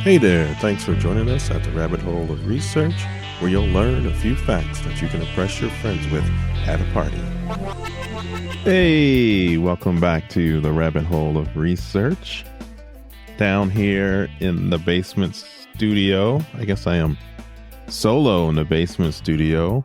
Hey there, thanks for joining us at the Rabbit Hole of Research, where you'll learn a few facts that you can impress your friends with at a party. Hey, welcome back to the Rabbit Hole of Research. Down here in the basement studio, I guess I am solo in the basement studio.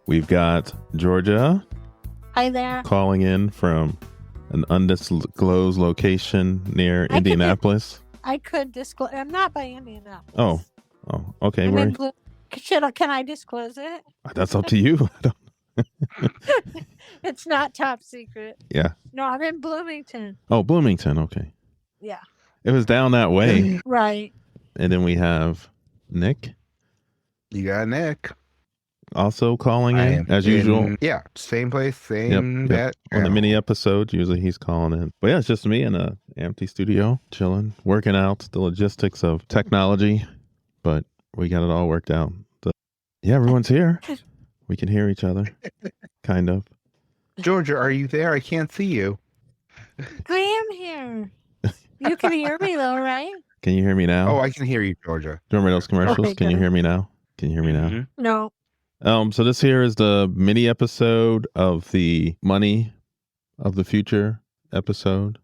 We've got Georgia. Hi there. Calling in from an undisclosed location near Indianapolis. I could disclose. I'm not by Indianapolis. Oh, okay. Can I disclose it? That's up to you. It's not top secret. Yeah. No, I'm in Bloomington. Oh, Bloomington. Okay. Yeah. It was down that way. Right. And then we have Nick. You got Nick. Also calling in, as usual. Yeah, same place, same bet. On the mini episode, usually he's calling in. But yeah, it's just me in an empty studio, chilling, working out the logistics of technology. But we got it all worked out. Yeah, everyone's here. We can hear each other, kind of. Georgia, are you there? I can't see you. I am here. You can hear me though, right? Can you hear me now? Oh, I can hear you, Georgia. Do you remember those commercials? Okay, Can you hear me now? Can you hear me now? Mm-hmm. No. So this here is the mini episode of the Money of the Future episode.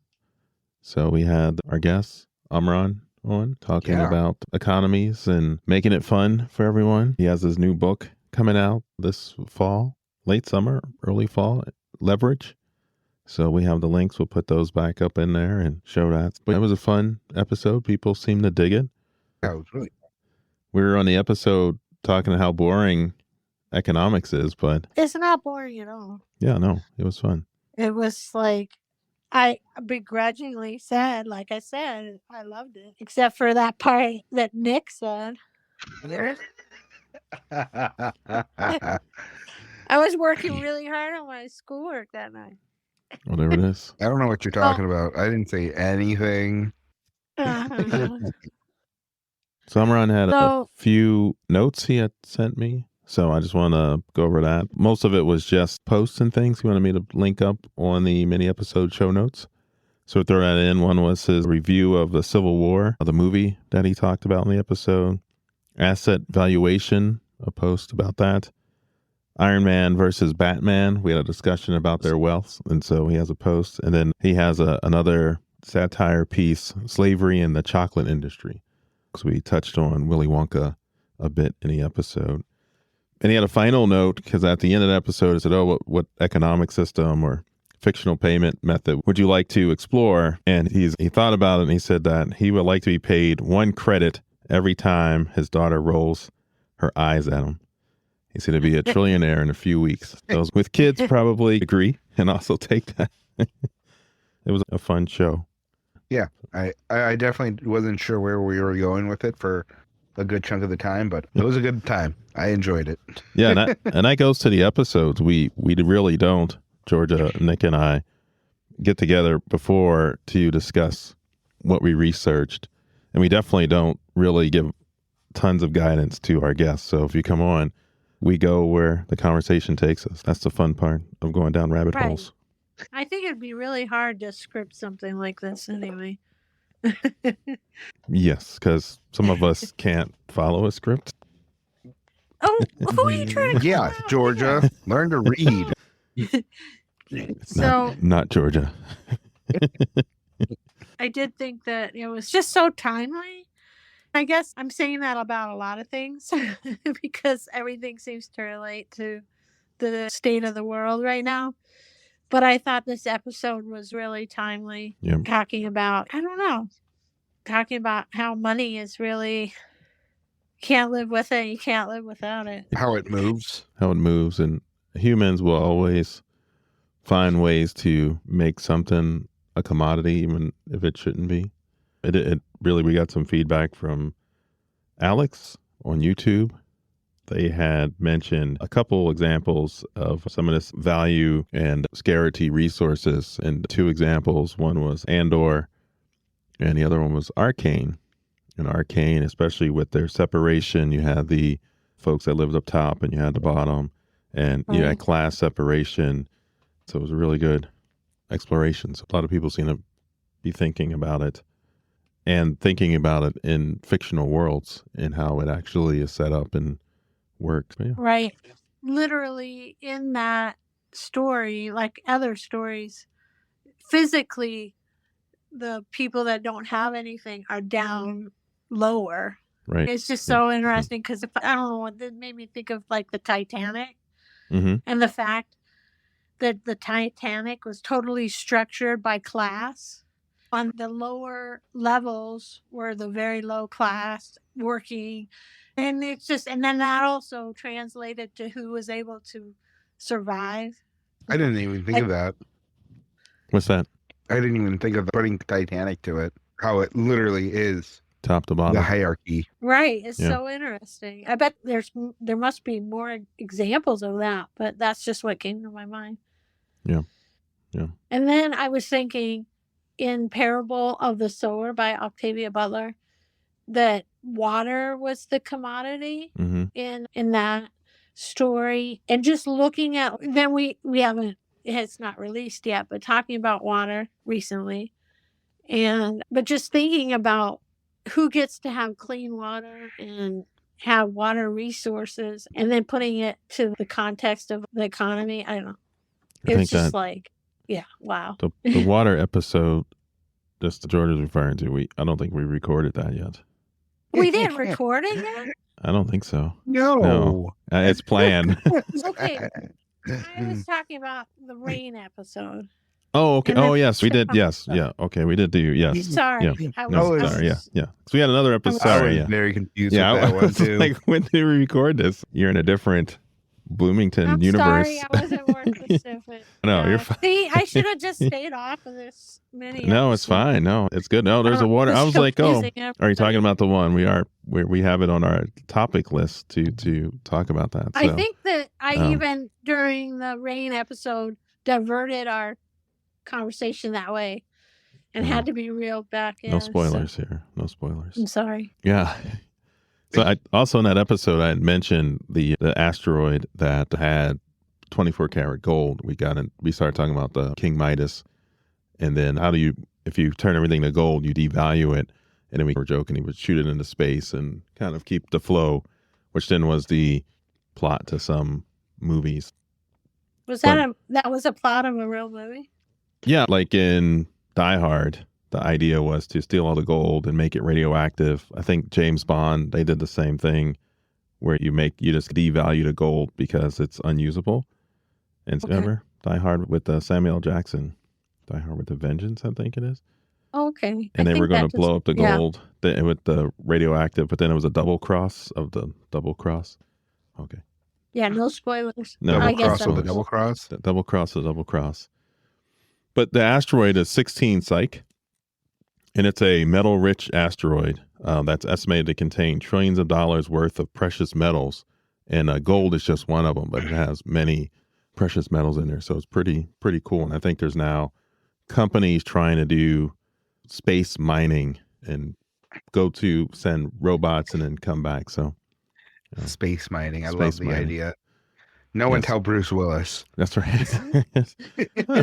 So we had our guest, Amran, on talking about economies and making it fun for everyone. He has his new book coming out this fall, late summer, early fall, Leverage. So we have the links. We'll put those back up in there and show that. But it was a fun episode. People seem to dig it. That was really fun. We were on the episode talking how boring economics is, but It's not boring at all. yeah, no, it was fun. It was like, I begrudgingly said, like I said, I loved it. Except for that part that Nick said. I was working really hard on my schoolwork that night. Whatever it is. I don't know what you're talking about. I didn't say anything. So Amran had a few notes he had sent me. So I just want to go over that. Most of it was just posts and things. He wanted me to link up on the mini episode show notes. So throw that in. One was his review of the Civil War, the movie that he talked about in the episode. Asset valuation, a post about that. Iron Man versus Batman. We had a discussion about their wealth. And so he has a post. And then he has another satire piece, Slavery in the Chocolate Industry. Because we touched on Willy Wonka a bit in the episode. And he had a final note, because at the end of the episode, he said, what economic system or fictional payment method would you like to explore? And he thought about it, and he said that he would like to be paid 1 credit every time his daughter rolls her eyes at him. He said he'd be a trillionaire in a few weeks. Those with kids probably agree and also take that. It was a fun show. Yeah, I definitely wasn't sure where we were going with it for a good chunk of the time, but it was a good time. I enjoyed it. Yeah, and that goes to the episodes. We really don't, Georgia, Nick, and I, get together before to discuss what we researched. And we definitely don't really give tons of guidance to our guests. So if you come on, we go where the conversation takes us. That's the fun part of going down rabbit holes. I think it'd be really hard to script something like this anyway. Yes, because some of us can't follow a script. Oh, who are you trying to Yeah, Georgia, learn to read. Not Georgia. I did think that it was just so timely. I guess I'm saying that about a lot of things because everything seems to relate to the state of the world right now. But I thought this episode was really timely, talking about how money is really, can't live with it, you can't live without it. How it moves. And humans will always find ways to make something a commodity, even if it shouldn't be. It really, we got some feedback from Alex on YouTube. They had mentioned a couple examples of some of this value and scarcity resources. And 2 examples, one was Andor and the other one was Arcane. And Arcane, especially with their separation, you had the folks that lived up top and you had the bottom, and you had class separation. So it was a really good exploration. So a lot of people seem to be thinking about it. and thinking about it in fictional worlds and how it actually is set up and works. Yeah. Right. Literally in that story, like other stories, physically, the people that don't have anything are down lower. Right. It's just so interesting because I don't know what that made me think of, like the Titanic, and the fact that the Titanic was totally structured by class. On the lower levels were the very low class working. And it's just, and then that also translated to who was able to survive. I didn't even think of that. What's that? I didn't even think of putting Titanic to it. How it literally is top to bottom. The hierarchy. Right. It's so interesting. I bet there must be more examples of that, but that's just what came to my mind. Yeah. Yeah. And then I was thinking in Parable of the Sower by Octavia Butler that water was the commodity in that story. And just looking at, then we haven't, it's not released yet, but talking about water recently. But just thinking about who gets to have clean water and have water resources, and then putting it to the context of the economy. I don't know. It's just like, yeah, wow. The water episode, just George is referring to, I don't think we recorded that yet. We didn't record it yet? I don't think so. No. It's planned. Okay. I was talking about the rain episode. Oh, okay. Oh, yes, we did. Yes. Yeah. Okay. We did do. Yes. Sorry. Yeah. Sorry. Yeah. Yeah. So we had another episode. Sorry. I was very confused with that one too. Like, when did we record this? You're in a different Bloomington universe. Sorry, I wasn't more specific. No, you're fine. See, I should have just stayed off of this mini. No, it's fine. No, it's good. No, there's a water. I was like, oh, are you talking about the one? We have it on our topic list to talk about that. So, I think that I even during the rain episode diverted our conversation that way and had to be reeled back in. No spoilers here. No spoilers. I'm sorry. Yeah. So I also in that episode I had mentioned the asteroid that had 24 karat gold. We started talking about the King Midas, and then if you turn everything to gold, you devalue it, and then we were joking he would shoot it into space and kind of keep the flow, which then was the plot to some movies. That was a plot of a real movie? Yeah, like in Die Hard, the idea was to steal all the gold and make it radioactive. I think James Bond, they did the same thing where you just devalue the gold because it's unusable. And remember Die Hard with Samuel Jackson, Die Hard with a Vengeance, I think it is. Okay. And they were going to blow up the gold with the radioactive, but then it was a double cross of the double cross. Okay. Yeah, no spoilers. No, double cross of the double cross. The double cross of the double cross. But the asteroid is 16 Psyche, and it's a metal-rich asteroid that's estimated to contain trillions of dollars worth of precious metals, and gold is just one of them, but it has many precious metals in there, so it's pretty cool. And I think there's now companies trying to do space mining and send robots and then come back. So space mining, I love the idea. No one tell Bruce Willis. That's right.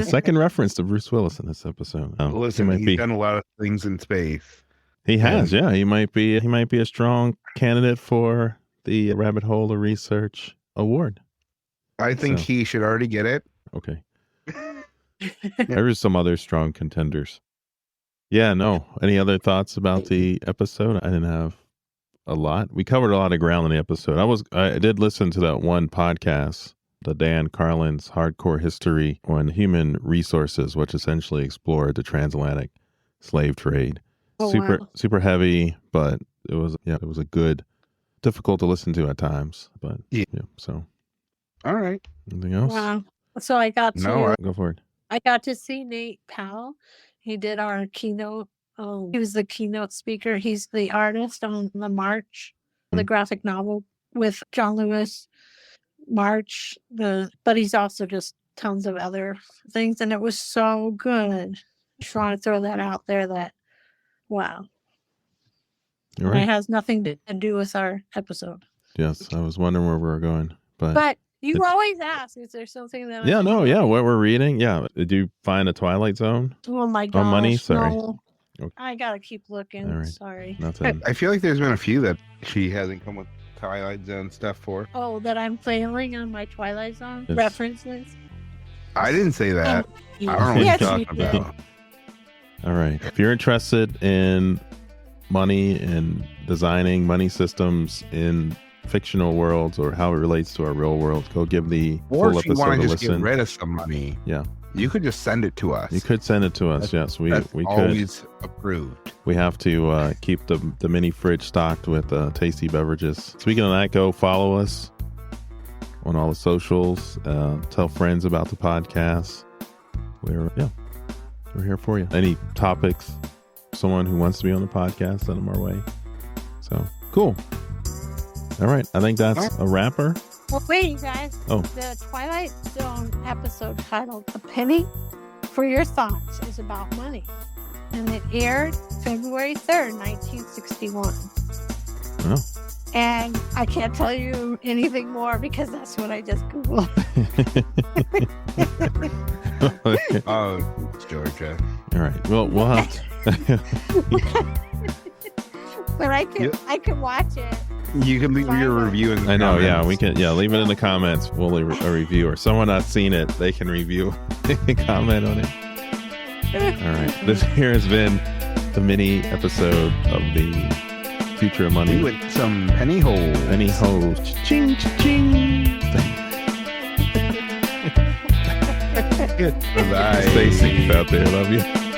Second reference to Bruce Willis in this episode. Listen, he's done a lot of things in space. He has, yeah. He might be a strong candidate for the Rabbit Hole of Research Award. I think he should already get it. Okay. There's some other strong contenders. Yeah, no. Any other thoughts about the episode? I didn't have a lot. We covered a lot of ground in the episode. I did listen to that one podcast, the Dan Carlin's Hardcore History on Human Resources, which essentially explored the transatlantic slave trade. Super heavy, but it was a good, difficult to listen to at times, but so. All right. Anything else? Wow. So I got go for it. I got to see Nate Powell. He did our keynote. He was the keynote speaker. He's the artist on the March, the graphic novel with John Lewis, March. But he's also just tons of other things, and it was so good. Just want to throw that out there. Wow. You're right. It has nothing to do with our episode. Yes, I was wondering where we were going, but you always ask, is there something that? What we're reading? Yeah. Did you find a Twilight Zone? Oh my gosh. Oh, Money. Sorry. No. Okay. I gotta keep looking. All right. Sorry. Nothing. I feel like there's been a few that she hasn't come with Twilight Zone stuff for. Oh, that I'm failing on my Twilight Zone It's- references. I didn't say that. I don't know what Yes, you're you talking did. about. All right. If you're interested in money and designing money systems in fictional worlds or how it relates to our real world, go give the Or full if you episode want a to just get listen. rid of some money, Yeah. you could just send it to us. You could send it to us. That's- Yes, we That's could. always approved. We have to keep the mini fridge stocked with tasty beverages. Speaking of that, go follow us on all the socials. Tell friends about the podcast. We're here for you. Any topics, someone who wants to be on the podcast, send them our way. So cool. All right, I think that's a wrapper. Well, wait, you guys. Oh. The Twilight Zone episode titled "A Penny for Your Thoughts" is about money, and it aired February 3rd, 1961. Oh. And I can't tell you anything more because that's what I just Googled. Oh, it's Georgia. All right. Well, we'll have to. But I could watch it. You can leave your review in the I know. comments. Yeah, we can. Yeah, leave it in the comments. We'll leave a review, or someone not seen it, they can review and comment on it. All right. This here has been the mini episode of the Future of Money. We went some penny holes. Penny holes. Ching, ching. Bye. Stay safe out there. Love you.